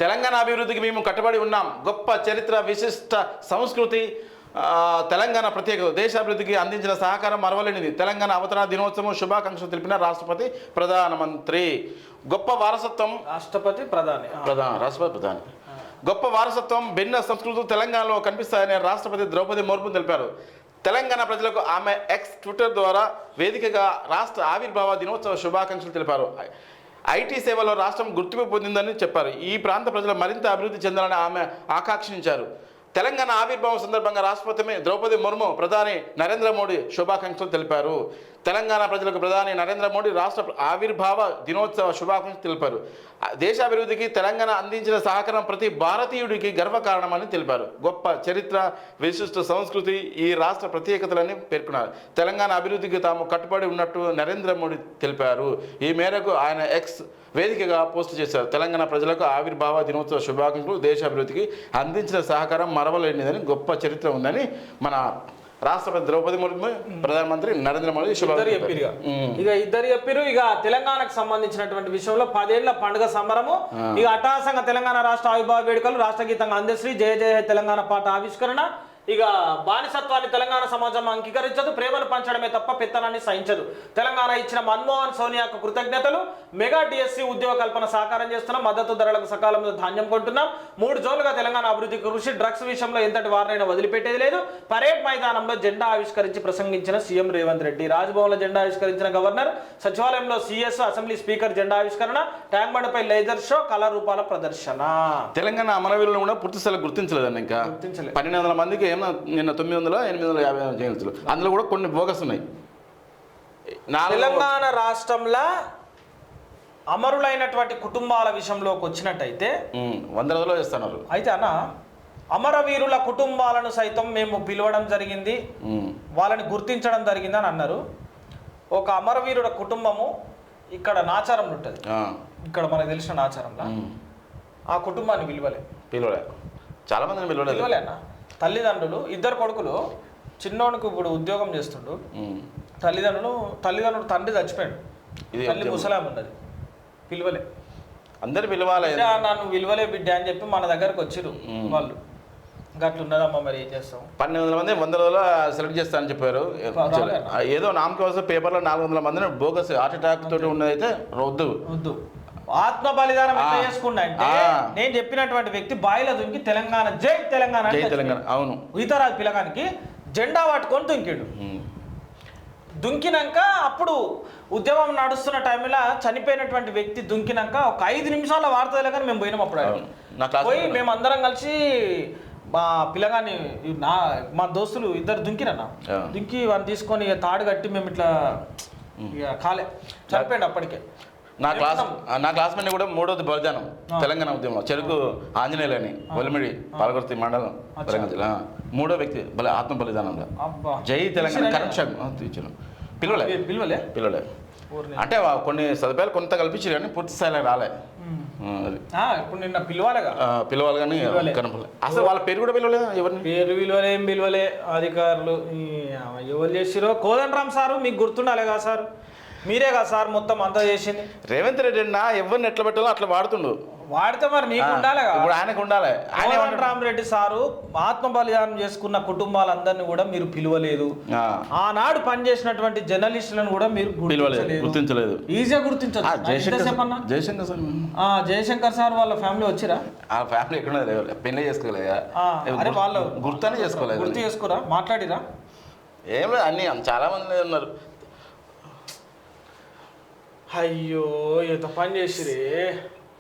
తెలంగాణ అభివృద్ధికి మేము కట్టుబడి ఉన్నాం. గొప్ప చరిత్ర, విశిష్ట సంస్కృతి, తెలంగాణ ప్రత్యేక దేశాభివృద్ధికి అందించిన సహకారం మరవలేనిది. తెలంగాణ అవతరణ దినోత్సవం శుభాకాంక్షలు తెలిపిన రాష్ట్రపతి ప్రధానమంత్రి. గొప్ప వారసత్వం రాష్ట్రపతి గొప్ప వారసత్వం, భిన్న సంస్కృతులు తెలంగాణలో కనిపిస్తాయని రాష్ట్రపతి ద్రౌపది ముర్ము తెలిపారు. తెలంగాణ ప్రజలకు ఆమె ఎక్స్ ట్విట్టర్ ద్వారా వేదికగా రాష్ట్ర ఆవిర్భావ దినోత్సవ శుభాకాంక్షలు తెలిపారు. ఐటీ సేవలో రాష్ట్రం గుర్తింపు పొందిందని చెప్పారు. ఈ ప్రాంత ప్రజలు మరింత అభివృద్ధి చెందాలని ఆమె ఆకాంక్షించారు. తెలంగాణ ఆవిర్భావం సందర్భంగా రాష్ట్రపతి ద్రౌపది ముర్ము ప్రధాని నరేంద్ర మోడీ శుభాకాంక్షలు తెలిపారు. తెలంగాణ ప్రజలకు ప్రధాని నరేంద్ర మోడీ రాష్ట్ర ఆవిర్భావ దినోత్సవ శుభాకాంక్షలు తెలిపారు. దేశాభివృద్ధికి తెలంగాణ అందించిన సహకారం ప్రతి భారతీయుడికి గర్వకారణమని తెలిపారు. గొప్ప చరిత్ర, విశిష్ట సంస్కృతి ఈ రాష్ట్ర ప్రత్యేకతలని పేర్కొన్నారు. తెలంగాణ అభివృద్ధికి తాము కట్టుబడి ఉన్నట్టు నరేంద్ర మోడీ తెలిపారు. ఈ మేరకు ఆయన ఎక్స్ వేదికగా పోస్టు చేశారు. తెలంగాణ ప్రజలకు ఆవిర్భావ దినోత్సవ శుభాకాంక్షలు, దేశాభివృద్ధికి అందించిన సహకారం మరవలేనిదని, గొప్ప చరిత్ర ఉందని మన రాష్ట్రపతి ద్రౌపది ముర్ము, ప్రధానమంత్రి నరేంద్ర మోడీ ఇద్దరు చెప్పారు. ఇక తెలంగాణకు సంబంధించినటువంటి విషయంలో 10 ఏళ్ల పండుగ సంబరము. ఇక అట్టహాసంగా తెలంగాణ రాష్ట్ర ఆవిర్భావ వేడుకలు, రాష్ట్ర గీతంగా అందశ్రీ, జయ జయ తెలంగాణ పాట ఆవిష్కరణ. ఇక బానిసత్వాన్ని తెలంగాణ సమాజం అంగీకరించదు, ప్రేమను పంచడమే తప్ప పెత్తనాన్ని సహించదు. తెలంగాణ ఇచ్చిన మన్మోహన్ సోనియాకు కృతజ్ఞతలు. మెగా డిఎస్సి ఉద్యోగ కల్పన సాకారం చేస్తున్నాం. మద్దతు ధరలకు సకాలంలో ధాన్యం కొంటున్నాం. 3 జోన్లుగా తెలంగాణ అభివృద్ధి కృషి. డ్రగ్స్ విషయంలో ఎంతటి వారినైనా వదిలిపెట్టేది లేదు. పరేడ్ మైదానంలో జెండా ఆవిష్కరించి ప్రసంగించిన సీఎం రేవంత్ రెడ్డి. రాజ్భవన్లో జెండా ఆవిష్కరించిన గవర్నర్. సచివాలయంలో సీఎస్, అసెంబ్లీ స్పీకర్ జెండా ఆవిష్కరణ. ట్యాంక్ బండ్పై లేజర్ షో, కళారూపాల ప్రదర్శన. తెలంగాణ అమరవీరులను కూడా పూర్తి స్థాయిలో గుర్తించలేదండి. ఇంకా 1200 మందికి నిన్న 900, 850 జయంతులు, అందులో కూడా కొన్ని బోగస్ ఉన్నాయి. తెలంగాణ రాష్ట్రంలో అమరులైనటువంటి కుటుంబాల విషయంలోకి వచ్చినట్టయితే 100 రోజుల్లో చేస్తున్నారు. అయితే అన్న, అమరవీరుల కుటుంబాలను సైతం మేము పిలవడం జరిగింది, వాళ్ళని గుర్తించడం జరిగింది అని అన్నారు. ఒక అమరవీరుల కుటుంబము ఇక్కడ నాచారంలో ఉంటుంది, ఇక్కడ మనకు తెలిసిన నాచారంలో. ఆ కుటుంబాన్ని పిలవలే, చాలా మందిని పిలవలే అన్న. తల్లిదండ్రులు, 2 కొడుకులు. చిన్నోనికి ఇప్పుడు ఉద్యోగం చేస్తుండు. తల్లిదండ్రులు తండ్రి చచ్చిపోయాడు, తల్లి ముసలాం ఉన్నది. పిలవలే, అందరు పిలవాలి. నన్ను విలువలే బిడ్డ అని చెప్పి మన దగ్గరకు వచ్చిరు వాళ్ళు. గట్లు ఉన్నదమ్మా, మరి ఏం చేస్తాం. 1200 మంది 100 రోజుల్లో సెలెక్ట్ చేస్తానని చెప్పారు. ఏదో నామకి కోసం పేపర్లో 400 మందిని బోగస్ హార్ట్ అటాక్ తోటి ఉన్నదైతే వద్దు. ఆత్మ బలిదానం ఎట్లా చేసుకున్నా అంటే, నేను చెప్పినటువంటి వ్యక్తి బాయిల దుంకి తెలంగాణ జై తెలంగాణ అవును ఈతరాజు పిలగానికి జెండా పట్టుకొని దుంకిడు. దుంకినాక అప్పుడు ఉద్యమం నడుస్తున్న టైంలో చనిపోయినటువంటి వ్యక్తి దుంకినాక ఒక 5 నిమిషాల వార్తలే కానీ మేము పోయినాం. అప్పుడు పోయి మేము అందరం కలిసి మా పిల్లగాన్ని, మా దోస్తులు 2 దుంకి వాడిని తీసుకొని తాడు కట్టి మేము ఇట్లా కాలే చనిపోయాడు. అప్పటికే నా క్లాస్మేట్ కూడా 3వది బలిదానం తెలంగాణ ఉద్యమంలో. చెరుకు ఆంజనేయులని, ఒలిమిడి, పాలకుర్తి మండలం, తెలంగాణ జిల్లా. 3వ వ్యక్తి ఆత్మ బలిదానంలో జై తెలంగాణ కరెక్షన్ ఇచ్చాను. పిలవలే అంటే కొన్ని సదుపాయాలు కొంత కల్పించారు కానీ పూర్తి స్థాయిలో రాలే. ఇప్పుడు నిన్న పిలవాలి కానీ కనపడలే. అసలు వాళ్ళ పేరు కూడా పిలవలేదు. ఎవరిని ఏం పిలవలే అధికారులు. ఎవరు చేసిరో కోదండరామ్ సారు మీకు గుర్తుండాలి కదా సార్, మీరే కదా సార్ మొత్తం అంతా చేసింది. రేవంత్ రెడ్డి అన్న ఎవరిని ఎట్లా పెట్టాలో అట్లా వాడుతుండు. వాడితే మరి మీకు ఉండాలి కదా, ఇప్పుడు ఆయనకు ఉండాలి. రామరెడ్డి సారు ఆత్మ బలిదానం చేసుకున్న కుటుంబాలందరినీ కూడా మీరు పిలవలేదు. ఆనాడు పనిచేసినటువంటి జర్నలిస్టులను కూడా మీరు గుర్తించలేదు. ఈజీగా గుర్తించచ్చు. జయశంకర్ సార్ వాళ్ళ ఫ్యామిలీ వచ్చిరా? ఆ ఫ్యామిలీ ఎక్కడ పెళ్లి చేసుకోలేదా? వాళ్ళు గుర్తనే చేసుకోలేదు. గుర్తు చేసుకోరా? మాట్లాడిరా? ఏం లేదు, అన్ని చాలా మంది ఉన్నారు. అయ్యో ఎంత పని చేసిరే.